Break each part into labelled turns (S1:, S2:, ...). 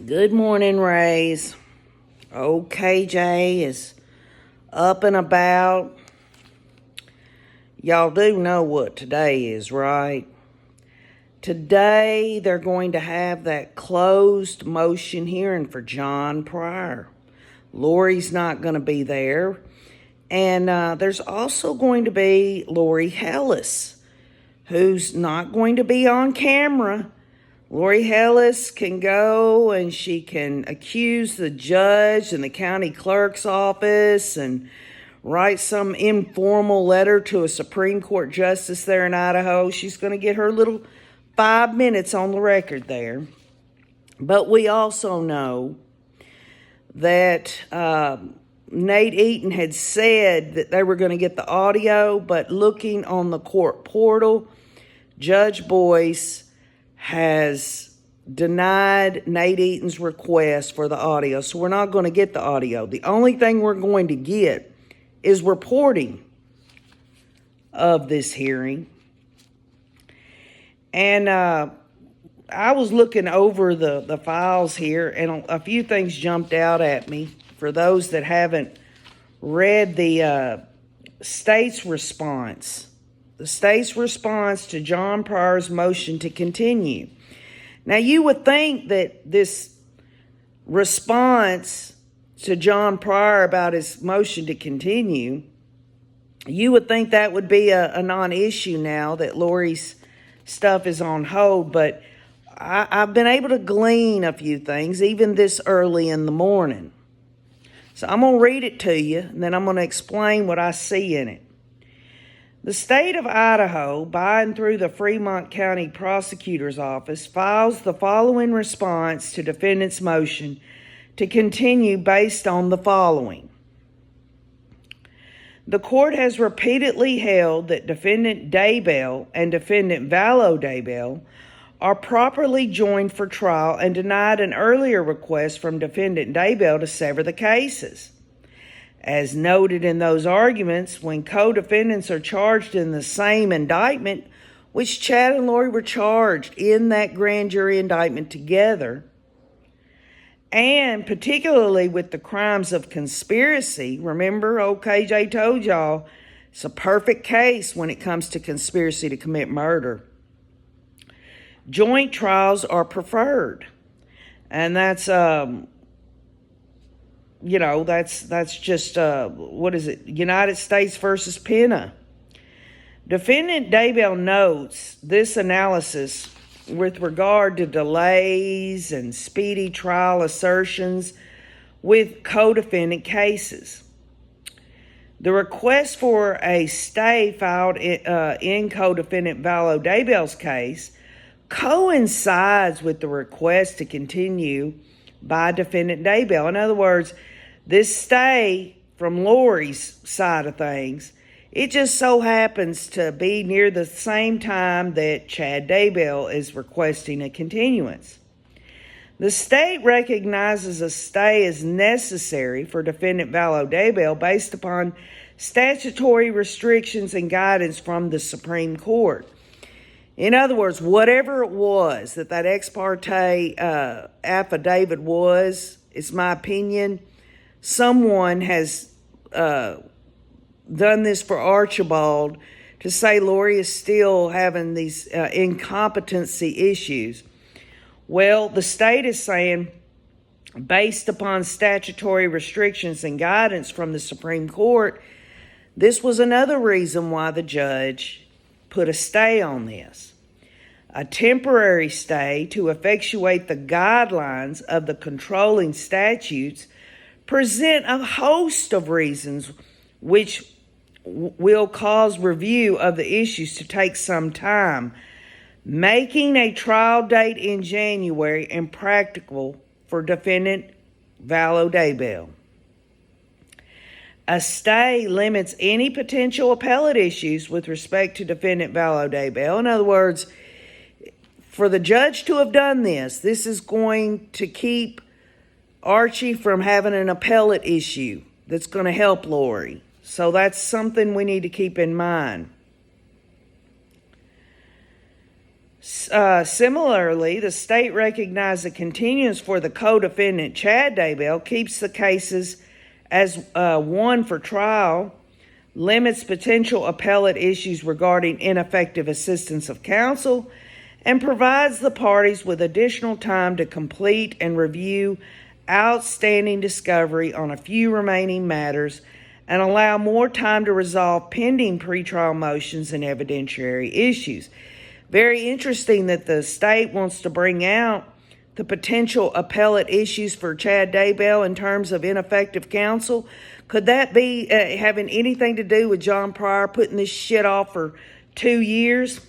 S1: Good morning, Rays. OKJ is up and about. Y'all do know what today is, right? Today, they're going to have that closed motion hearing for John Pryor. Lori's not going to be there. And there's also going to be Lori Hellis, who's not going to be on camera. Lori Hellis can go and she can accuse the judge and the county clerk's office and write some informal letter to a Supreme Court justice there in Idaho. She's going to get her little 5 minutes on the record there. But we also know that Nate Eaton had said that they were going to get the audio, but looking on the court portal, Judge Boyce has denied Nate Eaton's request for the audio. So we're not going to get the audio. The only thing we're going to get is reporting of this hearing. And I was looking over the files here, and a few things jumped out at me. For those that haven't read the state's response, to John Pryor's motion to continue. Now, you would think that this response to John Pryor about his motion to continue, you would think that would be a non-issue now that Lori's stuff is on hold, but I've been able to glean a few things, even this early in the morning. So I'm going to read it to you, and then I'm going to explain what I see in it. The state of Idaho, by and through the Fremont County Prosecutor's Office, files the following response to defendant's motion to continue based on the following. The court has repeatedly held that defendant Daybell and defendant Vallow Daybell are properly joined for trial and denied an earlier request from defendant Daybell to sever the cases. As noted in those arguments, when co-defendants are charged in the same indictment, which Chad and Lori were charged in that grand jury indictment together, and particularly with the crimes of conspiracy, remember OKJ told y'all, it's a perfect case when it comes to conspiracy to commit murder. Joint trials are preferred, and that's that's just, United States versus Pena. Defendant Daybell notes this analysis with regard to delays and speedy trial assertions with co-defendant cases. The request for a stay filed in co-defendant Vallow Daybell's case coincides with the request to continue by defendant Daybell. In other words, this stay from Lori's side of things, it just so happens to be near the same time that Chad Daybell is requesting a continuance. The state recognizes a stay as necessary for defendant Vallow Daybell based upon statutory restrictions and guidance from the Supreme Court. In other words, whatever it was that ex parte affidavit was, it's my opinion, someone has done this for Archibald to say Lori is still having these incompetency issues. Well, the state is saying, based upon statutory restrictions and guidance from the Supreme Court, this was another reason why the judge put a stay on this. A temporary stay to effectuate the guidelines of the controlling statutes present a host of reasons which will cause review of the issues to take some time, making a trial date in January impractical for defendant Vallow Daybell. A stay limits any potential appellate issues with respect to defendant Vallow Daybell. In other words, for the judge to have done this is going to keep Archie from having an appellate issue that's going to help Lori. So that's something we need to keep in mind. Similarly, the state recognized the continuance for the co-defendant Chad Daybell keeps the cases as one for trial, limits potential appellate issues regarding ineffective assistance of counsel, and provides the parties with additional time to complete and review outstanding discovery on a few remaining matters and allow more time to resolve pending pretrial motions and evidentiary issues. Very interesting that the state wants to bring out the potential appellate issues for Chad Daybell in terms of ineffective counsel. Could that be having anything to do with John Pryor putting this shit off for 2 years?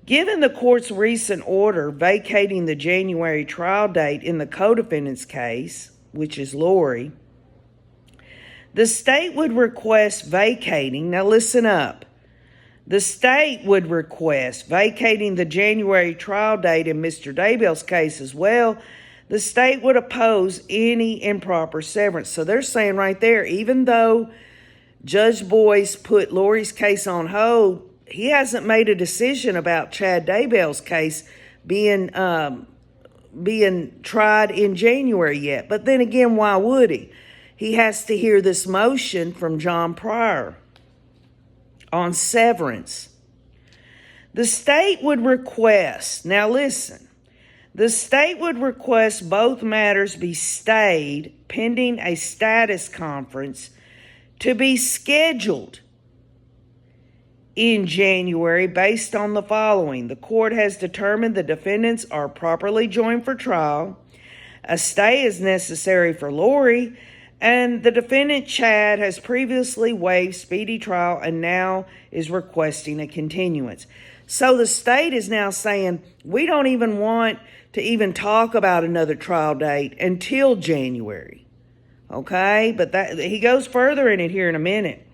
S1: Given the court's recent order vacating the January trial date in the co-defendant's case, which is Lori, the state would request vacating, now listen up, the state would request vacating the January trial date in Mr. Daybell's case as well. The state would oppose any improper severance. So they're saying right there, even though Judge Boyce put Lori's case on hold, he hasn't made a decision about Chad Daybell's case being tried in January yet. But then again, why would he? He has to hear this motion from John Pryor on severance. The state would request, now listen, the state would request both matters be stayed pending a status conference to be scheduled in January based on the following. The court has determined the defendants are properly joined for trial. A stay is necessary for Lori, and the defendant, Chad, has previously waived speedy trial and now is requesting a continuance. So the state is now saying, we don't even want to even talk about another trial date until January. Okay? But he goes further in it here in a minute.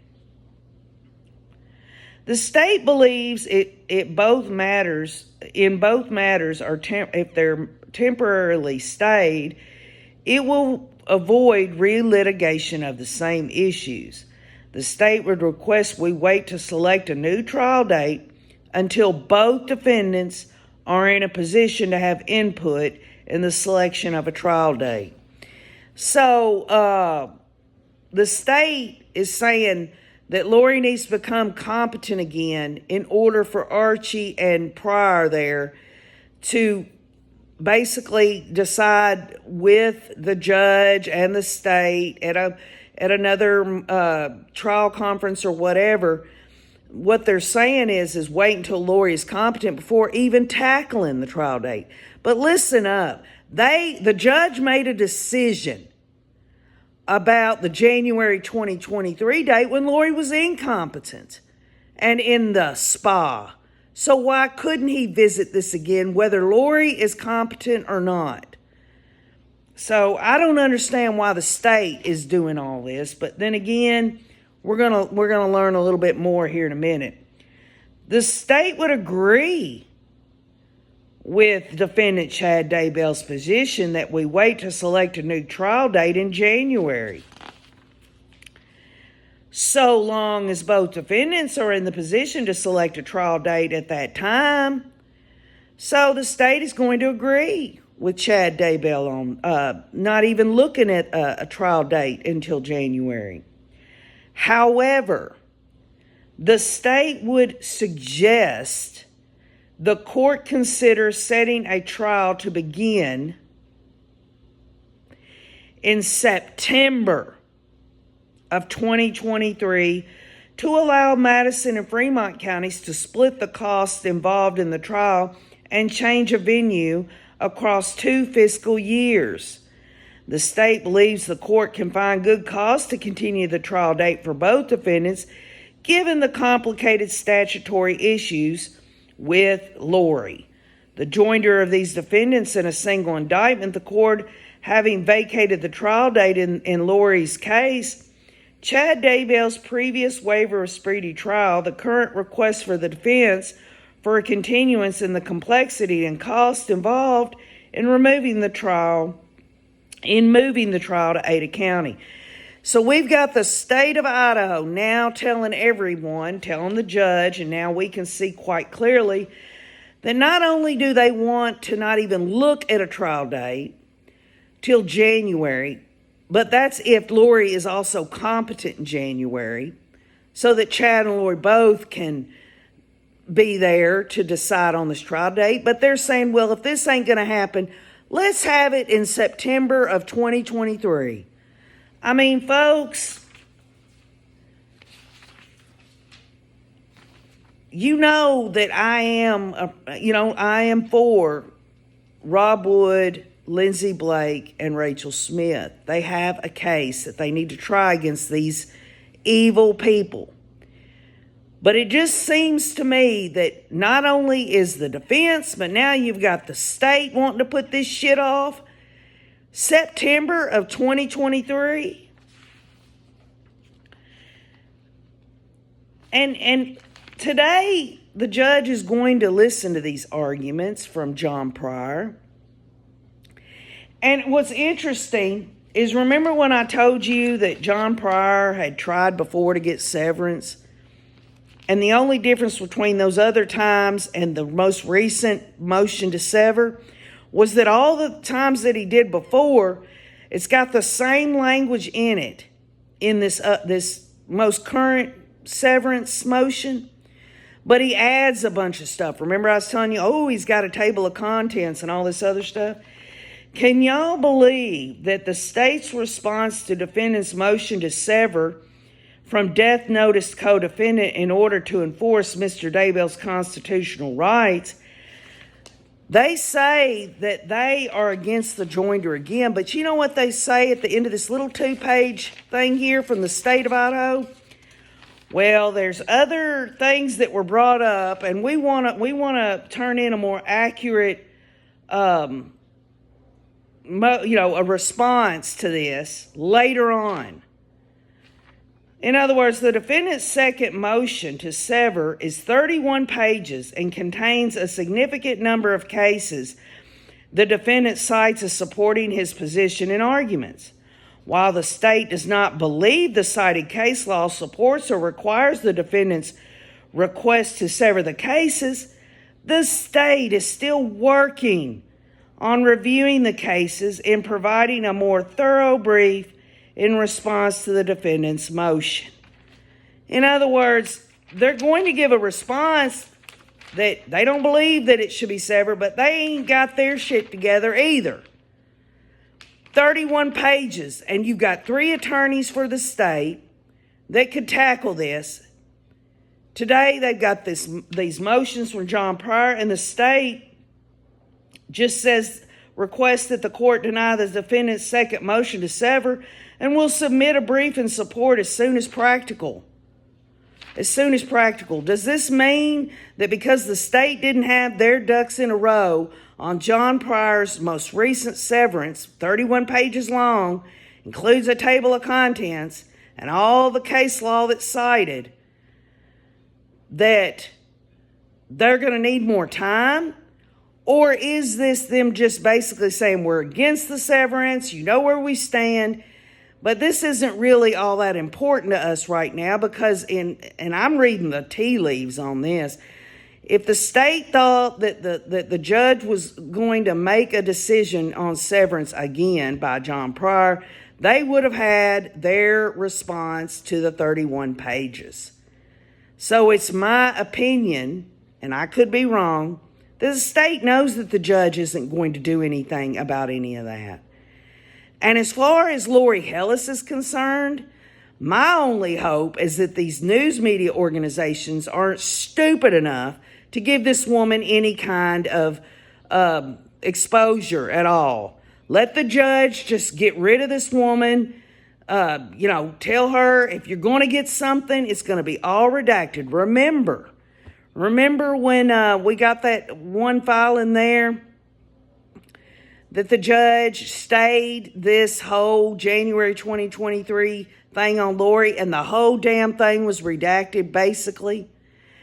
S1: The state believes in both matters are if they're temporarily stayed, it will avoid relitigation of the same issues. The state would request we wait to select a new trial date until both defendants are in a position to have input in the selection of a trial date. So the state is saying that Lori needs to become competent again in order for Archie and Pryor there to basically decide with the judge and the state at another trial conference or whatever. What they're saying is wait until Lori is competent before even tackling the trial date. But listen up. The judge made a decision about the January 2023 date when Lori was incompetent and in the spa. So why couldn't he visit this again, whether Lori is competent or not? So I don't understand why the state is doing all this, but then again, we're gonna learn a little bit more here in a minute. The state would agree with defendant Chad Daybell's position that we wait to select a new trial date in January, so long as both defendants are in the position to select a trial date at that time. So the state is going to agree with Chad Daybell on not even looking at a trial date until January. However, the state would suggest the court consider setting a trial to begin in September of 2023 to allow Madison and Fremont counties to split the costs involved in the trial and change a venue across 2 fiscal years. The state believes the court can find good cause to continue the trial date for both defendants, given the complicated statutory issues with Lori. The joinder of these defendants in a single indictment, the court having vacated the trial date in Lori's case, Chad Daybell's previous waiver of speedy trial, the current request for the defense for a continuance, in the complexity and cost involved in moving the trial to Ada County. So we've got the state of Idaho now telling the judge, and now we can see quite clearly that not only do they want to not even look at a trial date till January, but that's if Lori is also competent in January, so that Chad and Lori both can be there to decide on this trial date. But they're saying, well, if this ain't going to happen, let's have it in September of 2023. I mean, folks, you know that I am for Rob Wood, Lindsay Blake, and Rachel Smith. They have a case that they need to try against these evil people. But it just seems to me that not only is the defense, but now you've got the state wanting to put this shit off. September of 2023. And today, the judge is going to listen to these arguments from John Pryor. And what's interesting is, remember when I told you that John Pryor had tried before to get severance? And the only difference between those other times and the most recent motion to sever was that all the times that he did before, it's got the same language in it, in this most current severance motion, but he adds a bunch of stuff. Remember I was telling you, oh, he's got a table of contents and all this other stuff? Can y'all believe that the state's response to defendant's motion to sever from death notice co-defendant in order to enforce Mr. Daybell's constitutional rights, they say that they are against the joinder again. But you know what they say at the end of this little 2-page thing here from the state of Idaho? Well, there's other things that were brought up, and we want to turn in a more accurate a response to this later on. In other words, the defendant's second motion to sever is 31 pages and contains a significant number of cases the defendant cites as supporting his position and arguments. While the state does not believe the cited case law supports or requires the defendant's request to sever the cases, the state is still working on reviewing the cases and providing a more thorough brief in response to the defendant's motion. In other words, they're going to give a response that they don't believe that it should be severed, but they ain't got their shit together either. 31 pages, and you've got 3 attorneys for the state that could tackle this. Today, they've got these motions from John Pryor, and the state just says, request that the court deny the defendant's second motion to sever, and will submit a brief in support as soon as practical. As soon as practical. Does this mean that because the state didn't have their ducks in a row on John Pryor's most recent severance, 31 pages long, includes a table of contents and all the case law that's cited, that they're going to need more time? Or is this them just basically saying we're against the severance, you know where we stand, but this isn't really all that important to us right now because and I'm reading the tea leaves on this, if the state thought that the judge was going to make a decision on severance again by John Pryor, they would have had their response to the 31 pages. So it's my opinion, and I could be wrong, the state knows that the judge isn't going to do anything about any of that. And as far as Lori Hellis is concerned, my only hope is that these news media organizations aren't stupid enough to give this woman any kind of exposure at all. Let the judge just get rid of this woman. Tell her if you're going to get something, it's going to be all redacted. Remember when we got that one file in there that the judge stayed this whole January 2023 thing on Lori, and the whole damn thing was redacted basically?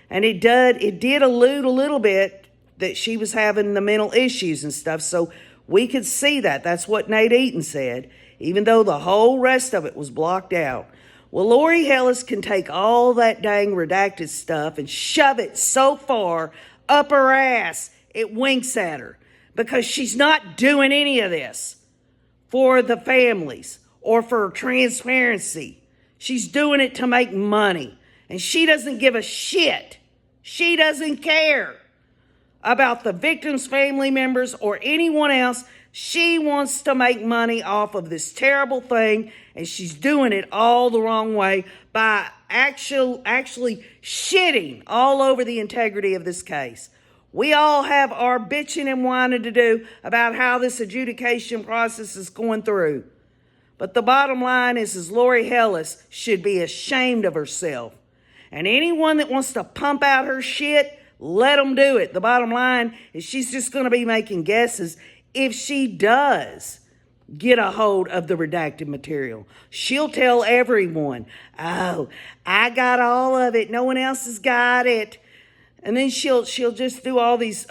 S1: And it did allude a little bit that she was having the mental issues and stuff, so we could see that. That's what Nate Eaton said, even though the whole rest of it was blocked out. Well, Lori Hellis can take all that dang redacted stuff and shove it so far up her ass, it winks at her because she's not doing any of this for the families or for transparency. She's doing it to make money. And she doesn't give a shit. She doesn't care about the victims' family members or anyone else. She wants to make money off of this terrible thing, and she's doing it all the wrong way by actually shitting all over the integrity of this case. We all have our bitching and whining to do about how this adjudication process is going through. But the bottom line is Lori Hellis should be ashamed of herself. And anyone that wants to pump out her shit, let them do it. The bottom line is she's just going to be making guesses. If she does get a hold of the redacted material, she'll tell everyone, oh, I got all of it. No one else has got it. And then she'll just do all these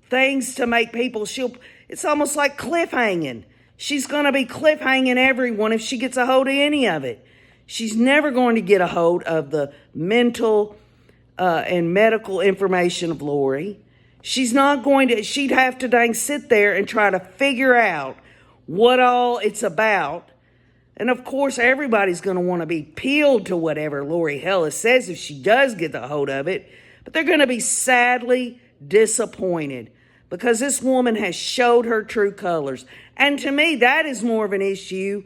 S1: things to make people, it's almost like cliffhanging. She's going to be cliffhanging everyone if she gets a hold of any of it. She's never going to get a hold of the mental and medical information of Lori. She's not going to, she'd have to dang sit there and try to figure out what all it's about. And of course, everybody's going to want to be peeled to whatever Lori Hellis says if she does get the hold of it. But they're going to be sadly disappointed because this woman has showed her true colors. And to me, that is more of an issue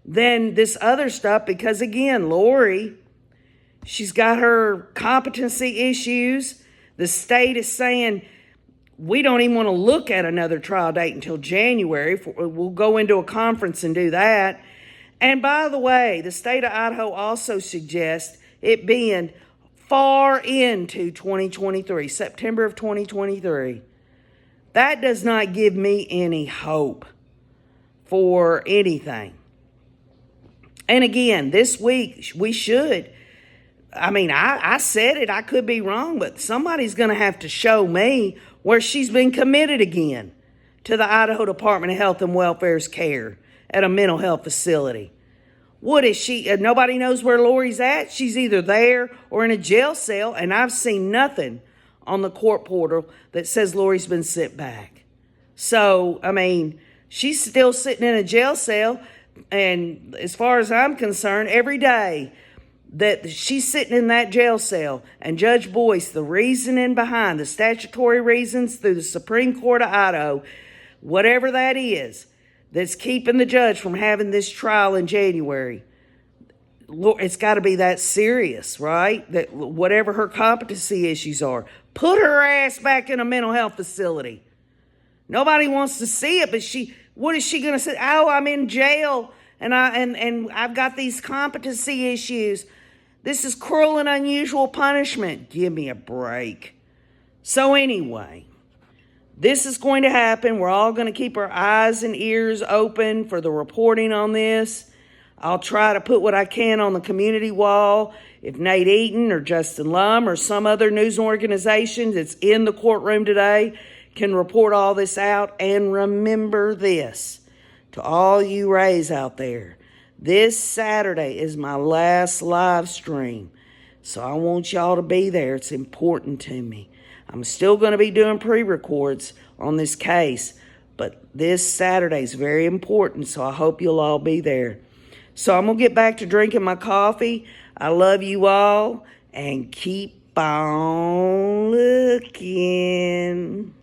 S1: than this other stuff because, again, Lori, she's got her competency issues. The state is saying, we don't even want to look at another trial date until January. We'll go into a conference and do that. And by the way, the state of Idaho also suggests it being far into 2023, September of 2023. That does not give me any hope for anything. And again, this week we should, I said it, I could be wrong, but somebody's going to have to show me where she's been committed again to the Idaho Department of Health and Welfare's care at a mental health facility. What is she? Nobody knows where Lori's at. She's either there or in a jail cell, and I've seen nothing on the court portal that says Lori's been sent back. So, she's still sitting in a jail cell, and as far as I'm concerned, every day that she's sitting in that jail cell, and Judge Boyce, the reasoning behind the statutory reasons through the Supreme Court of Idaho, whatever that is, that's keeping the judge from having this trial in January, it's got to be that serious, right? That whatever her competency issues are, put her ass back in a mental health facility. Nobody wants to see it, but what is she going to say? Oh, I'm in jail and I've got these competency issues. This is cruel and unusual punishment. Give me a break. So anyway, this is going to happen. We're all going to keep our eyes and ears open for the reporting on this. I'll try to put what I can on the community wall. If Nate Eaton or Justin Lum or some other news organization that's in the courtroom today can report all this out. And remember this, to all you Rays out there, this Saturday is my last live stream. So I want y'all to be there. It's important to me. I'm still going to be doing pre-records on this case, but this Saturday is very important, so I hope you'll all be there. So I'm going to get back to drinking my coffee. I love you all, and keep on looking.